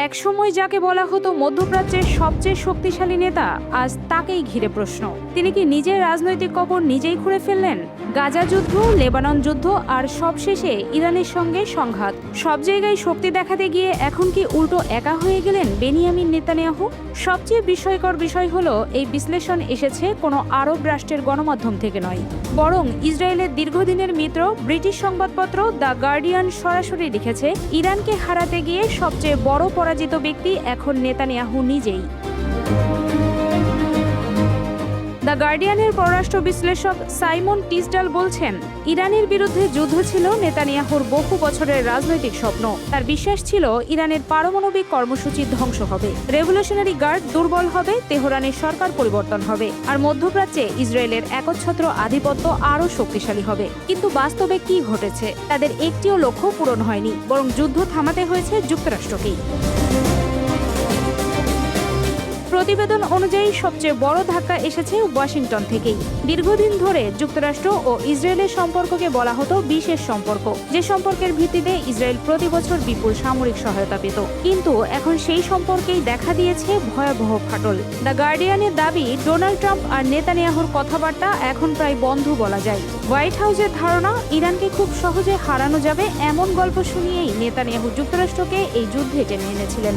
একসময় যাকে বলা হতো মধ্যপ্রাচ্যের সবচেয়ে শক্তিশালী নেতা, আজ তাকেই ঘিরে প্রশ্ন। তিনি কি নিজের রাজনৈতিক কবর নিজেই খুঁড়ে ফেললেন? গাজা যুদ্ধ, লেবানন যুদ্ধ আর সবশেষে ইরানের সঙ্গে সংঘাত, সব জায়গায় শক্তি দেখাতে গিয়ে এখন কি উল্টো একা হয়ে গেলেন বেনিয়ামিন নেতানিয়াহু? সবচেয়ে বিস্ময়কর বিষয় হলো, এই বিশ্লেষণ এসেছে কোনো আরব রাষ্ট্রের গণমাধ্যম থেকে নয়, বরং ইসরায়েলের দীর্ঘদিনের মিত্র ব্রিটিশ সংবাদপত্র দ্য গার্ডিয়ান সরাসরি লিখেছে, ইরানকে হারাতে গিয়ে সবচেয়ে বড় পরাজিত ব্যক্তি এখন নেতানিয়াহু নিজেই। দ্য গার্ডিয়ানের পররাষ্ট্র বিশ্লেষক সাইমন টিসডাল বলছেন, ইরানের বিরুদ্ধে যুদ্ধ ছিল নেতানিয়াহুর বহু বছরের রাজনৈতিক স্বপ্ন। তার বিশ্বাস ছিল ইরানের পারমাণবিক কর্মসূচি ধ্বংস হবে, রেভলিউশনারি গার্ড দুর্বল হবে, তেহরানের সরকার পরিবর্তন হবে, আর মধ্যপ্রাচ্যে ইসরায়েলের একচ্ছত্র আধিপত্য আরও শক্তিশালী হবে। কিন্তু বাস্তবে কি ঘটেছে? তাদের একটিও লক্ষ্য পূরণ হয়নি, বরং যুদ্ধ থামাতে হয়েছে যুক্তরাষ্ট্রকেই। প্রতিবেদন অনুযায়ী সবচেয়ে বড় ধাক্কা এসেছে ওয়াশিংটন থেকেই। দীর্ঘদিন ধরে যুক্তরাষ্ট্র ও ইসরায়েলের সম্পর্ককে বলা হতো বিশেষ সম্পর্ক, যে সম্পর্কের ভিত্তিতে ইসরায়েল প্রতি বছর বিপুল সামরিক সহায়তা পেত। কিন্তু এখন সেই সম্পর্কেই দেখা দিয়েছে ভয়াবহ ফাটল। দ্য গার্ডিয়ানের দাবি, ডোনাল্ড ট্রাম্প আর নেতানিয়াহুর কথাবার্তা এখন প্রায় বন্ধ বলা যায়। হোয়াইট হাউসের ধারণা, ইরানকে খুব সহজে হারানো যাবে এমন গল্প শুনিয়েই নেতানিয়াহু যুক্তরাষ্ট্রকে এই যুদ্ধে টেনে এনেছিলেন।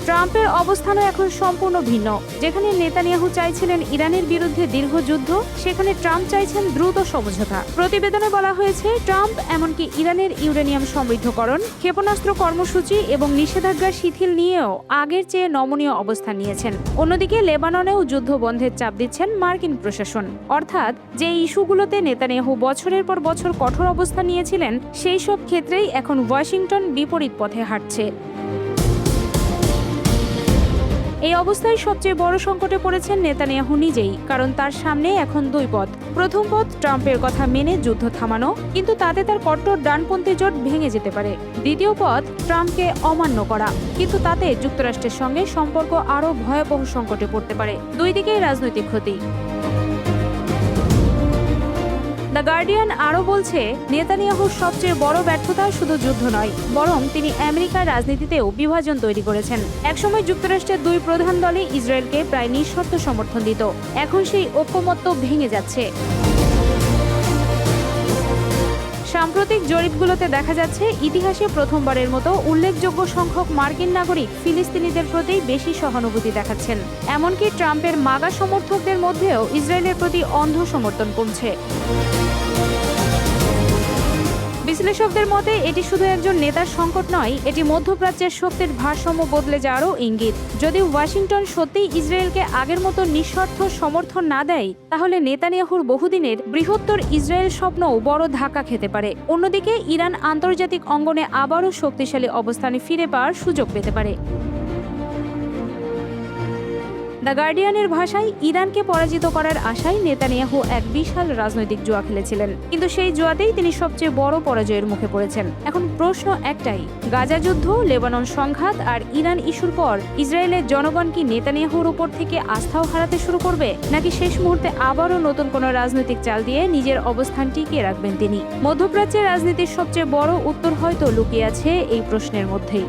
ট্রাম্পের অবস্থানও এখন সম্পূর্ণ ভিন্ন। যেখানে নেতানিয়াহু চাইছিলেন ইরানের বিরুদ্ধে দীর্ঘ যুদ্ধ, সেখানে ট্রাম্প চাইছেন দ্রুত সমঝোতা। প্রতিবেদনে বলা হয়েছে, ট্রাম্প এমনকি ইরানের ইউরেনিয়াম সমৃদ্ধকরণ, ক্ষেপণাস্ত্র কর্মসূচি এবং নিষেধাজ্ঞা শিথিল নিয়েও আগের চেয়ে নমনীয় অবস্থান নিয়েছেন। অন্যদিকে লেবাননেও যুদ্ধ বন্ধের চাপ দিচ্ছেন মার্কিন প্রশাসন। অর্থাৎ যে ইস্যুগুলোতে নেতানিয়াহু বছরের পর বছর কঠোর অবস্থান নিয়েছিলেন, সেই সব ক্ষেত্রেই এখন ওয়াশিংটন বিপরীত পথে হাঁটছে। এই অবস্থায় সবচেয়ে বড় সংকটে পড়েছেন নেতানিয়াহু নিজেই, কারণ তার সামনে এখন দুই পথ। প্রথম পথ, ট্রাম্পের কথা মেনে যুদ্ধ থামানো, কিন্তু তাতে তার কট্টর ডানপন্থী জোট ভেঙে যেতে পারে। দ্বিতীয় পথ, ট্রাম্পকে অমান্য করা, কিন্তু তাতে যুক্তরাষ্ট্রের সঙ্গে সম্পর্ক আরও ভয়াবহ সংকটে পড়তে পারে। দুই দিকেই রাজনৈতিক ক্ষতি। দ্য গার্ডিয়ান আরও বলছে, নেতানিয়াহুর সবচেয়ে বড় ব্যর্থতা শুধু যুদ্ধ নয়, বরং তিনি আমেরিকার রাজনীতিতেও বিভাজন তৈরি করেছেন। একসময় যুক্তরাষ্ট্রের দুই প্রধান দলই ইসরায়েলকে প্রায় নিঃশর্ত সমর্থন দিত। এখন সেই ঐক্যমত্য ভেঙে যাচ্ছে। সাম্প্রতিক জরিপগুলোতে দেখা যাচ্ছে, ইতিহাসে প্রথমবারের মতো উল্লেখযোগ্য সংখ্যক মার্কিন নাগরিক ফিলিস্তিনিদের প্রতি বেশি সহানুভূতি দেখাচ্ছেন। এমনকি ট্রাম্পের মাগা সমর্থকদের মধ্যেও ইসরায়েলের প্রতি অন্ধ সমর্থন কমছে। বিশ্লেষকদের মতে, এটি শুধু একজন নেতার সংকট নয়, এটি মধ্যপ্রাচ্যের শক্তির ভারসাম্য বদলে যাওয়ারও ইঙ্গিত। যদি ওয়াশিংটন সত্যিই ইসরায়েলকে আগের মতো নিঃস্বার্থ সমর্থন না দেয়, তাহলে নেতানিয়াহুর বহুদিনের বৃহত্তর ইসরায়েল স্বপ্নও বড় ধাক্কা খেতে পারে। অন্যদিকে ইরান আন্তর্জাতিক অঙ্গনে আবারও শক্তিশালী অবস্থানে ফিরে পাওয়ার সুযোগ পেতে পারে। দ্য গার্ডিয়ানের ভাষায়, ইরানকে পরাজিত করার আশায় নেতানিয়াহু এক বিশাল রাজনৈতিক জুয়া খেলেছিলেন, কিন্তু সেই জুয়াতেই তিনি সবচেয়ে বড় পরাজয়ের মুখে পড়েছেন। এখন প্রশ্ন একটাই, গাজা যুদ্ধ, লেবানন সংঘাত আর ইরান ইস্যুর পর ইসরায়েলের জনগণ কি নেতানিয়াহুর উপর থেকে আস্থাও হারাতে শুরু করবে, নাকি শেষ মুহূর্তে আবারও নতুন কোনো রাজনৈতিক চাল দিয়ে নিজের অবস্থান টিকিয়ে রাখবেন তিনি? মধ্যপ্রাচ্যের রাজনীতির সবচেয়ে বড় উত্তর হয়তো লুকিয়ে আছে এই প্রশ্নের মধ্যেই।